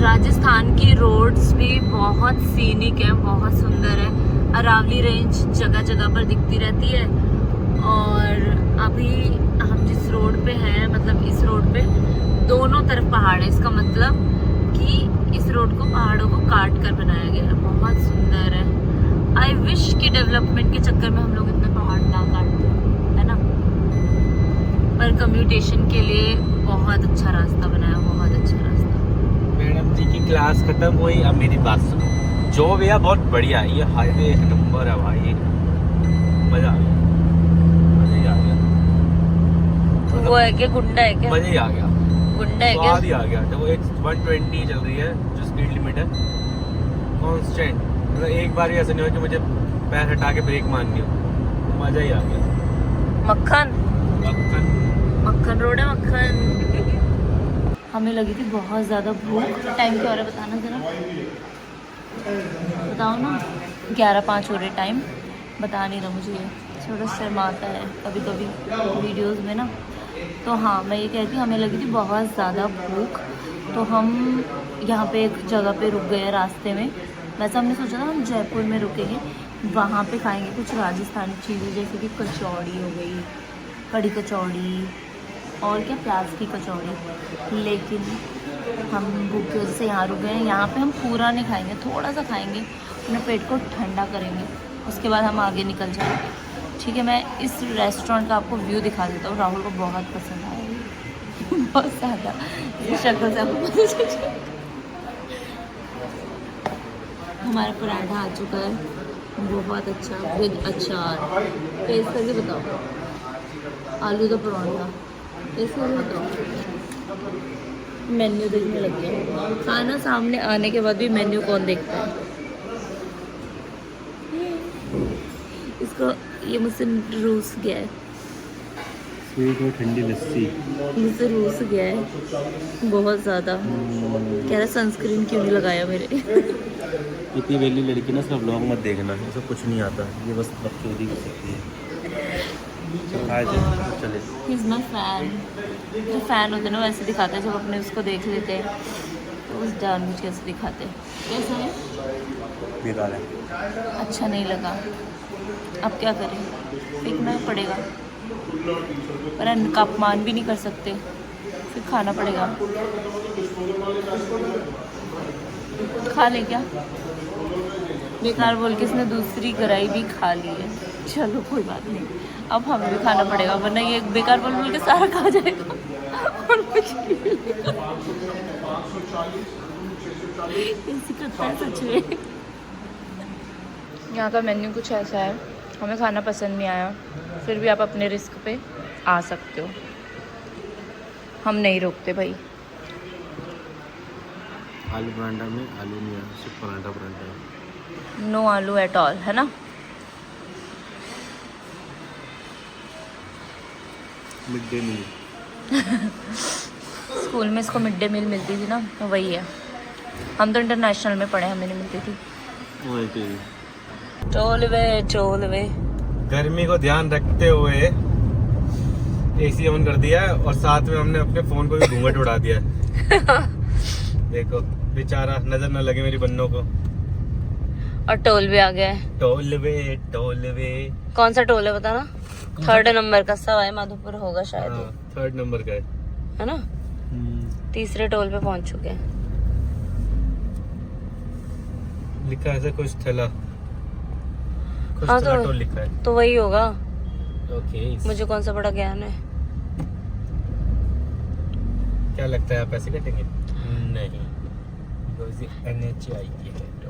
राजस्थान की रोड्स भी बहुत सीनिक है, बहुत सुंदर है। अरावली रेंज जगह जगह पर दिखती रहती है। और अभी हम जिस रोड पे हैं, मतलब इस रोड पे दोनों तरफ पहाड़ है। इसका मतलब कि इस रोड को पहाड़ों को काट कर बनाया गया है। बहुत सुंदर है। आई विश कि डेवलपमेंट के चक्कर में हम लोग इतने पहाड़ ना काटते, है ना। पर कम्यूटेशन के लिए बहुत अच्छा रास्ता बनाया, बहुत अच्छा रास्ता। मैडम जी की क्लास खत्म हुई, अब मेरी बात सुनो। जो भैया बहुत बढ़िया है, ये हाईवे एक नंबर है भाई, मजा आ गया, मजा ही आ गया। वो है क्या, गुंडा है क्या? मजा ही आ गया, गुंडा है क्या? स्वाद ही आ गया। जब वो 120 चल रही है जो स्पीड लिमिट है कांस्टेंट, मतलब एक बार भी ऐसा नहीं हो कि मुझे पैर हटा के ब्रेक मारनी हो, मजा ही आ गया। मक्खन मक्खन मक्खन रोड है, मक्खन। हमें लगी थी बहुत ज़्यादा भूख। टाइम क्या हो रहा है बताना ज़रा, बताओ ना। 11:05 हो रहे, टाइम बता नहीं रहा मुझे। ये थोड़ा शर्माता है कभी कभी वीडियोस में ना। तो हाँ, मैं ये कहती हमें लगी थी बहुत ज़्यादा भूख, तो हम यहाँ पे एक जगह पे रुक गए रास्ते में। वैसे हमने सोचा था हम जयपुर में रुकेंगे, वहाँ पे खाएंगे कुछ राजस्थानी चीज़ें, जैसे कि कचौड़ी हो गई, कढ़ी कचौड़ी और क्या, प्याज की कचौड़ी। लेकिन हम भूखे से यहाँ रुक गए हैं। यहाँ पे हम पूरा नहीं खाएंगे, थोड़ा सा खाएंगे, अपने पेट को ठंडा करेंगे, उसके बाद हम आगे निकल जाएंगे। ठीक है, मैं इस रेस्टोरेंट का आपको व्यू दिखा देता हूँ। राहुल को बहुत पसंद आया बहुत ज़्यादा, इस शक्ल से आपको पता चल जाएगा। हमारा पराठा आ चुका है, बहुत अच्छा, विद अचार। टेस्ट करके बताओ। आलू का पराठा, टेस्ट करके बताओ। मेन्यू देखने लग गया। खाना सामने आने के बाद भी मेन्यू कौन देखता है? इसको, ये मुझसे रूस गया है, स्वीट और ठंडी लस्सी मुझसे रूस गया है बहुत ज़्यादा। कह रहा सनस्क्रीन क्यों नहीं लगाया मेरे इतनी वेली लड़की ना, उसका ब्लॉग मत देखना, ऐसा कुछ नहीं आता, ये बस बकचोदी कर सकती है। चले, ही इज़ माई फ़ैन। जो फ़ैन होते हैं ना वैसे दिखाते हैं, जब अपने उसको देख लेते हैं तो उस जानबूझ कैसे दिखाते हैं। कैसा है? बेकार है, अच्छा नहीं लगा, अब क्या करें, फेंकना पड़ेगा। पर इनका अपमान भी नहीं कर सकते, फिर खाना पड़ेगा। खा ले क्या? बेकार बोल के इसने दूसरी कढ़ाई भी खा ली है। चलो कोई बात नहीं, अब हमें भी खाना पड़ेगा, वरना ये बेकार बोल के सारा खा जाएगा और कुछ नहीं मिलेगा। ऐसी करता है सच में। यहाँ का मेन्यू कुछ ऐसा है, हमें खाना पसंद नहीं आया, फिर भी आप अपने रिस्क पे आ सकते हो, हम नहीं रोकते भाई। आलू पराठा में आलू नहीं है, सिर्फ पराठा पराठा है, नो आलू एट ऑल, है ना। मिड डे मील स्कूल में इसको मिड डे मील मिलती थी ना, तो वही है। हम तो इंटरनेशनल में पढ़े, हमें नहीं मिलती थी। चोल वे। गर्मी को ध्यान रखते हुए एसी ऑन कर दिया है, और साथ में हमने अपने फोन को भी घूंघट उड़ा दिया है। देखो बेचारा, नजर न लगे मेरी बन्नों को। और टोल भी आ गया है। टोल वे कौन सा टोल है बताना? 3rd नंबर का, सवाई माधोपुर होगा शायद। 3rd नंबर का है ना। 3रे टोल पे पहुंच चुके हैं। लिखा है कुछ थैला, कुछ हाँ, थैला टोल लिखा है, तो वही होगा। ओके। मुझे कौन सा बड़ा ज्ञान है। क्या लगता है आप पैसे कटेंगे? नहीं,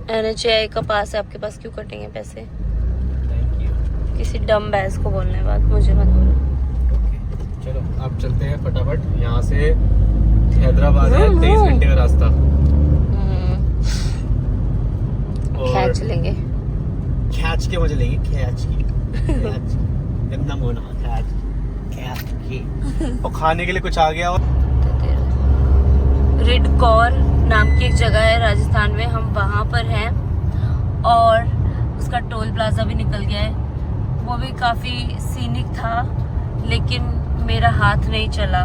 NHAI का पास है आपके पास, क्यों कटेंगे पैसे? Thank you. किसी डम बैस को बोलने बात मुझे मत बोलो। चलो अब चलते हैं फटाफट, यहाँ से हैदराबाद है 23 घंटे का रास्ता। खैच लेंगे, खैच के मजे लेंगे, खैच गंदा मोना, खैच के। और खाने के लिए कुछ आ गया। और रिडकौर नाम की एक जगह है राजस्थान में, हम वहाँ पर हैं। और उसका टोल प्लाजा भी निकल गया है, वो भी काफ़ी सीनिक था, लेकिन मेरा हाथ नहीं चला,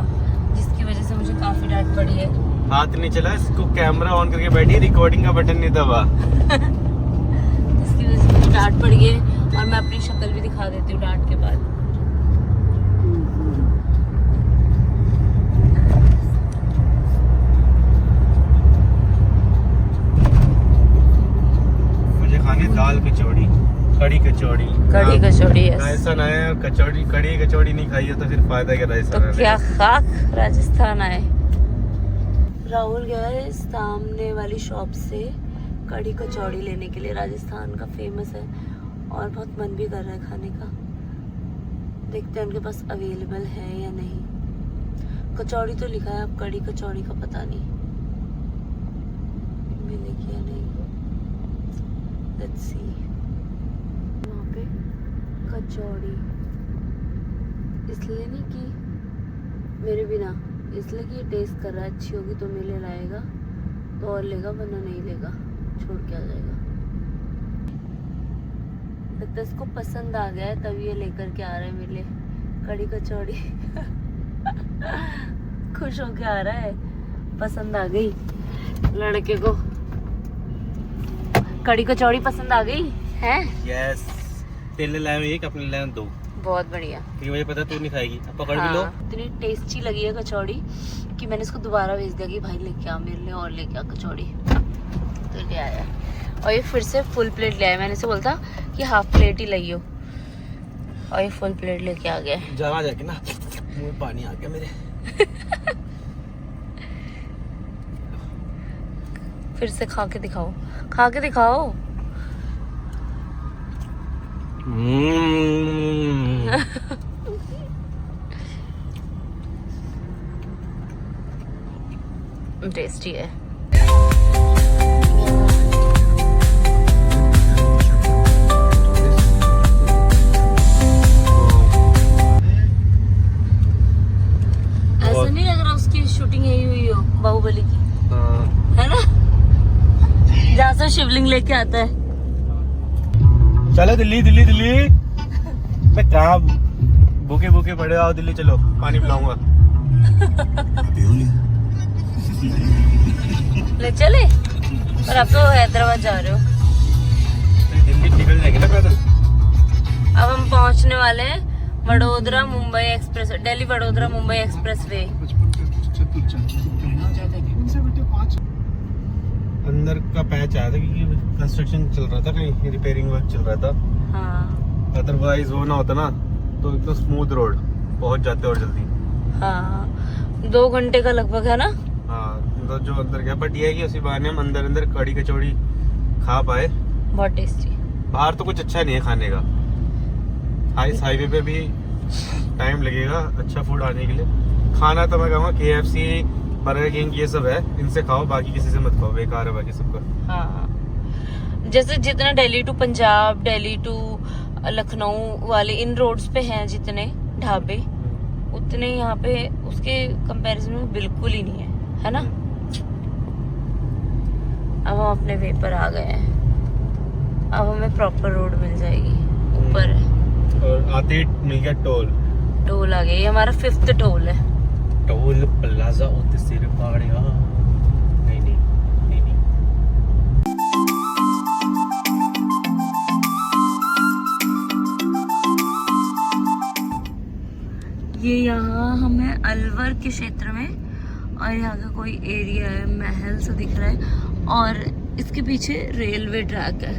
जिसकी वजह से मुझे काफ़ी डांट पड़ी है। हाथ नहीं चला, इसको कैमरा ऑन करके बैठी, रिकॉर्डिंग का बटन नहीं दबा। जिसकी वजह से मुझे डांट पड़ गई और मैं अपनी शक्ल भी दिखा देती हूँ डांट के बाद। मुझे खानी दाल कचौड़ी, कड़ी कचौड़ी। कड़ी कचौड़ी राजस्थान आए और कचौड़ी, कड़ी कचौड़ी नहीं खाई है तो फिर फायदा क्या राजस्थान तो आने क्या का? खाक राजस्थान आए। राहुल गया है सामने वाली शॉप से कड़ी कचौड़ी लेने के लिए, राजस्थान का फेमस है और बहुत मन भी कर रहा है खाने का। देखते हैं उनके पास अवेलेबल है या नहीं। कचौड़ी तो लिखा है, अब कड़ी कचौड़ी का पता नहीं मिलेगी या नहीं। Let's see. वहाँ पे कचौड़ी इसलिए नहीं कि मेरे बिना, इसलिए कि ये टेस्ट कर रहा है, अच्छी होगी तो मेरे लिए लाएगा तो और लेगा, वरना नहीं लेगा, छोड़ के आ जाएगा। लगता है इसको पसंद आ गया है तभी ये लेकर के आ रहा है मेरे लिए कड़ी कचौड़ी। खुश होके आ रहा है, पसंद आ गई लड़के को, कड़ी कचौड़ी पसंद आ गई है। यस, तेरे लाए एक, अपने लाए दो। बहुत बढ़िया। क्योंकि मुझे पता तू नहीं खाएगी, अब पकड़ भी लो। इतनी टेस्टी लगी है कचौड़ी कि मैंने इसको दोबारा भेज दिया कि भाई लेके आ मेरे लिए और लेके आ कचौड़ी, तो ले आया। और ये फिर से फुल प्लेट ले आया। मैंने इसे बोला था कि हाफ प्लेट ही लाइयो और ये फुल प्लेट लेके आ गया। जहाँ जाके ना मुंह में पानी आ गया मेरे। फिर से खा के दिखाओ, खा के दिखाओ। टेस्टी है। ऐसा नहीं लग रहा उसकी शूटिंग यही हुई हो बाहुबली की, है ना? जहाँ से शिवलिंग लेके आता है। चलो दिल्ली दिल्ली दिल्ली। मैं कहाँ भूखे भूखे पड़े, आओ दिल्ली चलो, पानी पिलाऊंगा। ले चले, पर अब तो हैदराबाद जा रहे हो। दिल्ली निकल जाएंगे ना पैदल। अब हम पहुंचने वाले हैं Vadodara Mumbai express, Delhi Vadodara Mumbai express way. अंदर का पैच आया था क्योंकि कंस्ट्रक्शन चल रहा था, कहीं रिपेयरिंग वर्क चल रहा था। हाँ अदरवाइज वो ना होता ना तो एकदम स्मूथ रोड पहुंच जाते और जल्दी। हाँ, 2 घंटे का लगभग है ना। हाँ, तो जो अंदर गया, बट ये है कि उसी बहाने हम अंदर अंदर कड़ी कचौड़ी खा पाए। बहुत टेस्टी। बाहर तो कुछ अच्छा नहीं है खाने का, हाईवे पे भी टाइम लगेगा अच्छा फूड आने के लिए। खाना तो मैं कहूँगा KFC, बर्गर किंग ये सब है, इनसे खाओ, बाकी किसी से मत खाओ, बेकार है बाकी सबका। हाँ, जैसे जितना दिल्ली टू पंजाब, दिल्ली टू लखनऊ वाले इन रोड्स पे हैं जितने ढाबे, उतने यहाँ पे उसके कंपैरिजन में बिल्कुल ही नहीं है ना। अब हम अपने वे पर आ गए हैं, अब हमें प्रॉपर रोड मिल जाएगी ऊपर है। और आते ही मिल गया टोल। टोल आ गया, ये हमारा 5th टोल है। टोल प्लाजा होते सिर पाड़िया। नहीं नहीं नहीं नहीं। ये यहाँ हमें अलवर के क्षेत्र में, और यहाँ का कोई एरिया है, महल सा दिख रहा है, और इसके पीछे रेलवे ट्रैक है,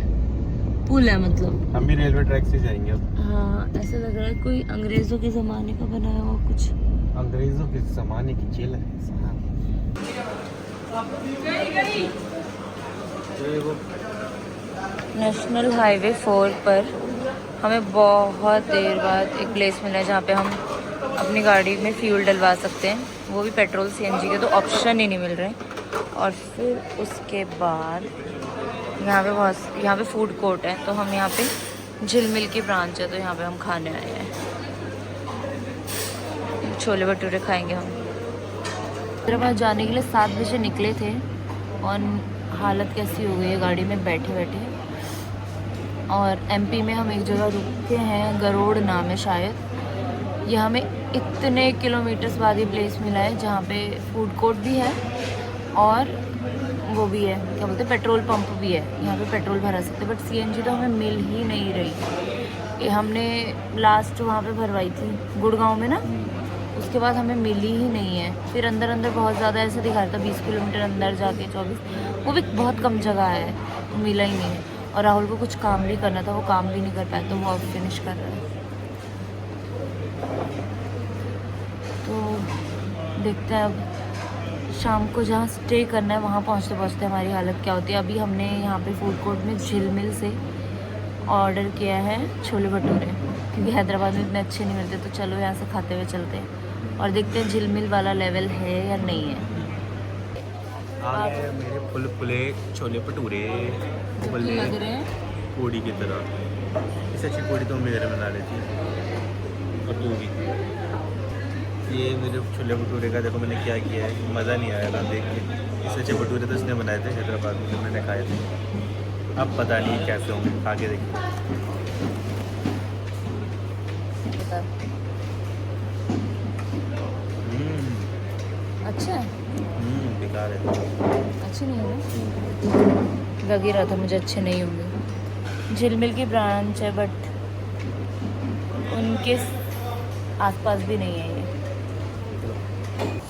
पुल है मतलब। हम भी रेलवे ट्रैक से जाएंगे अब। हाँ, ऐसा लग रहा है कोई अंग्रेजों के जमाने का बनाया हुआ कुछ। अंग्रेजों के जमाने की जेल है। नेशनल हाईवे 4 पर हमें बहुत देर बाद एक प्लेस मिला है जहाँ पे हम अपनी गाड़ी में फ्यूल डलवा सकते हैं, वो भी पेट्रोल CNG के, तो ऑप्शन ही नहीं मिल रहे। और फिर उसके बाद यहाँ पे फूड कोर्ट है, तो हम यहाँ पे झिलमिल की ब्रांच है, तो यहाँ पे हम खाने आए हैं। छोले भटूरे खाएंगे हम। हैदराबाद जाने के लिए 7 बजे निकले थे और हालत कैसी हो गई है गाड़ी में बैठे बैठे। और MP में हम एक जगह रुके हैं, गरोड़ नाम है शायद। ये हमें इतने किलोमीटर्स बाद ये प्लेस मिला है जहाँ पे फूड कोर्ट भी है और वो भी है, क्या बोलते हैं, पेट्रोल पंप भी है, यहाँ पे पेट्रोल भरा सकते, बट सीएनजी तो हमें मिल ही नहीं रही। ये हमने लास्ट वहाँ पे भरवाई थी गुड़गांव में ना, उसके बाद हमें मिली ही नहीं है। फिर अंदर अंदर बहुत ज़्यादा ऐसा दिखा रहा था, 20 किलोमीटर अंदर जाके 24, वो भी बहुत कम जगह है, तो मिला ही नहीं है। और राहुल को कुछ काम भी करना था, वो काम भी नहीं कर पाया, तो वो अब फिनिश कर रहा है। तो देखते हैं अब शाम को जहाँ स्टे करना है वहाँ पहुँचते पहुँचते हमारी हालत क्या होती है। अभी हमने यहाँ पे फूड कोर्ट में झिलमिल से ऑर्डर किया है छोले भटूरे, क्योंकि हैदराबाद में इतने अच्छे नहीं मिलते, तो चलो यहाँ से खाते हुए चलते हैं और देखते हैं झिलमिल वाला लेवल है या नहीं है। आ गए मेरे फुल फुले छोले भटूरे, लग रहे हैं पूड़ी की तरह। इससे अच्छी पूड़ी तो मेरे बना लेती है, और तू भी। ये मेरे छोले भटूरे का देखो मैंने क्या किया है, मज़ा नहीं आया ना देख के। इससे अच्छे भटूरे तो इसने बनाए थे हैदराबाद में, जो मैंने खाए थे। अब पता नहीं कैसे होंगे, खा के देखिए। अच्छा है, बेकार है, अच्छे नहीं होंगे, लग ही रहा था मुझे अच्छे नहीं होंगे। झिलमिल की ब्रांच है बट उनके आसपास भी नहीं है ये।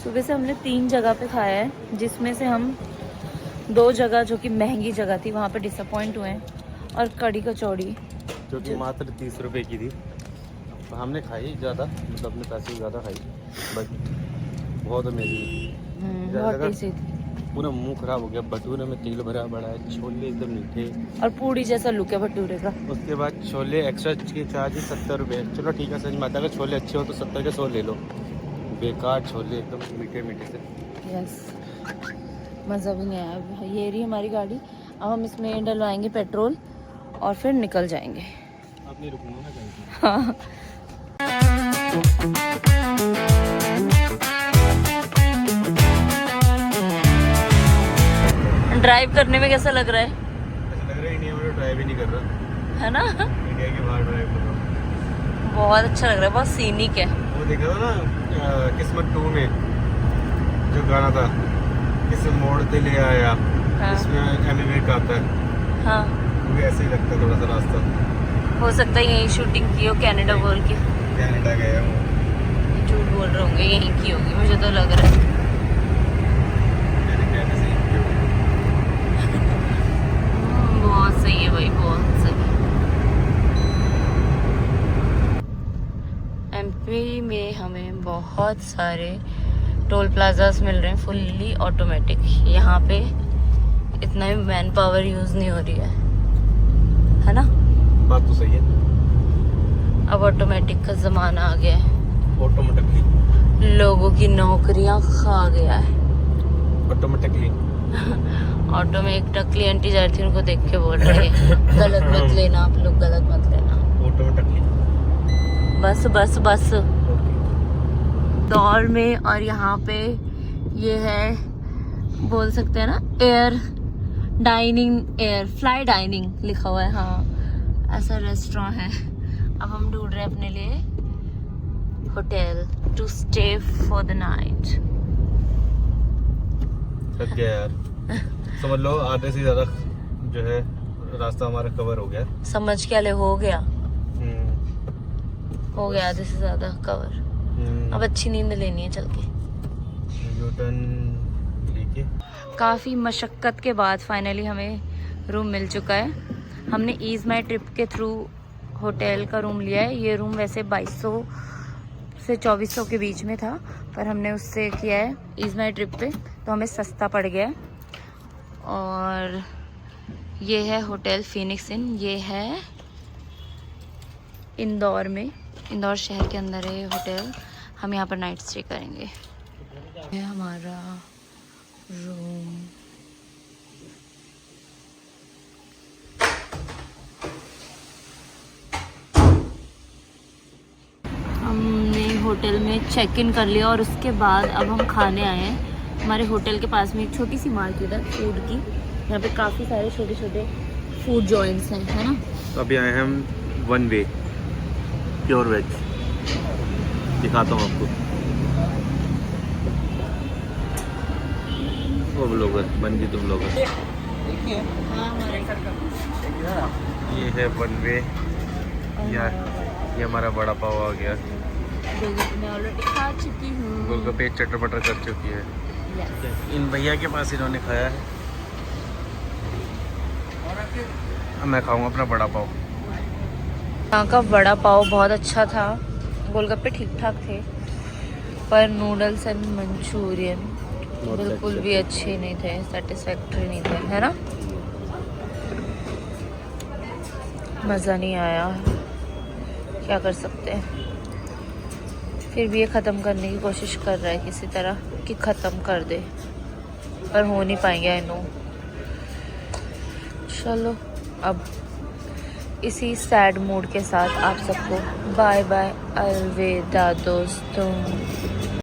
सुबह से हमने 3 जगह पे खाया है, जिसमें से हम 2 जगह जो कि महंगी जगह थी वहाँ पे डिसअपॉइंट हुए हैं, और कड़ी कचौड़ी जो कि मात्र 30 रुपए की थी। तो हमने खाई ज़्यादा, मतलब अपने पैसे से ज़्यादा खाई, बट बहुत अमेजिंग, बहुत टेस्टी थी। पूरा मुंह खराब हो गया। भटूरे में तेल भरा बड़ा है, छोले एकदम मीठे, और पूड़ी जैसा लुक है भटूरे का। उसके बाद छोले एक्स्ट्रा के चार्ज 70 रुपये। चलो ठीक है, सच माता का छोले अच्छे हो तो 70 के 100 ले लो। बेकार छोले एकदम मीठे मीठे से। यस, मज़ा भी नहीं आया। अब ये रही हमारी गाड़ी, अब हम इसमें डलवाएंगे पेट्रोल और फिर निकल जाएंगे। आप नहीं रुकूंगा ना कहीं। हाँ, ड्राइव करने में कैसा लग रहा है? ऐसा लग रहा है इंडिया में ड्राइव ही नहीं कर रहा है ना, इंडिया के बाहर ड्राइव कर रहा हूँ। बहुत अच्छा लग रहा है, बहुत सीनिक है। वो देखा था ना किस्मत 2 में जो गाना था, किसे मोड़ते ले आया, हाँ। इसमें एमिवेट आता है। हाँ, वो भी ऐसे ही लगता है थोड़ा सा रास्ता। हो सकता है यहीं शूटिंग की हो, कनाडा बोल के। कनाडा गया वो, झूठ बोल रहे होंगे, यहीं की होगी, मुझे तो लग रहा है। मैंने कहने से ही बहुत सही है भाई, बहुत सही। एमपी में हमें बहुत सारे टोल प्लाजास मिल रहे हैं फुल्ली ऑटोमेटिक। यहाँ पे इतना भी मैन पावर यूज़ नहीं हो रही है ना? बात तो सही है। अब ऑटोमेटिक का ज़माना आ गया है, ऑटोमेटिकली लोगों की नौकरियां खा गया है। ऑटोमेटिकली ऑटो में एक टकली आंटी जा रही थी, उनको देख के बोल रही है गलत मत लेना, आप लोग गलत मत लेना। ऑटोमेटिकली बस बस बस दौर में। और यहाँ पे ये है, बोल सकते हैं ना, air dining, air fly dining लिखा हुआ है। हाँ, ऐसा रेस्टोरेंट है। अब हम ढूंढ रहे हैं अपने लिए hotel to stay for the night. थक गया यार, समझ लो आधे से ज़्यादा जो है रास्ता हमारा कवर हो गया। समझ क्या ले, हो गया आधे से ज़्यादा कवर। अब अच्छी नींद लेनी है चल के। न्यूटन लेके काफ़ी मशक्क़त के बाद फाइनली हमें रूम मिल चुका है। हमने ईज़ माई ट्रिप के थ्रू होटल का रूम लिया है। ये रूम वैसे 2200 से 2400 के बीच में था, पर हमने उससे किया है ईज़ माई ट्रिप पे, तो हमें सस्ता पड़ गया। और ये है होटल फीनिक्स इन, ये है इंदौर में, इंदौर शहर के अंदर है होटल। हम यहाँ पर नाइट स्टे करेंगे। ये हमारा रूम। हमने होटल में चेक इन कर लिया और उसके बाद अब हम खाने आए हैं। हमारे होटल के पास में एक छोटी सी मार्केट है फूड की, यहाँ पे काफ़ी सारे छोटे छोटे फूड जॉइंट्स हैं, है ना। तो अभी आए हैं हम वन वे प्योर वेज, दिखाता हूँ आपको। वो ब्लॉगर बन गई, तुम ब्लॉगर। ये है वन वे यार, ये हमारा बड़ा पाव आ गया। मैं ऑलरेडी खा चुकी हूँ। गोलगप्पे चटर पटर कर चुकी है। इन भैया के पास इन्होंने खाया है, अब मैं खाऊंगा अपना बड़ा पाव। यहाँ का बड़ा पाव बहुत अच्छा था, गोलगप्पे ठीक ठाक थे, पर नूडल्स एंड मंचूरियन बिल्कुल भी अच्छे नहीं थे, सेटिस्फैक्टरी नहीं थे, है ना। मज़ा नहीं आया, क्या कर सकते हैं। फिर भी ये ख़त्म करने की कोशिश कर रहा है किसी तरह कि ख़त्म कर दे, पर हो नहीं पाएंगे आई नो। चलो अब इसी सैड मूड के साथ आप सबको बाय बाय, अलविदा दोस्तों।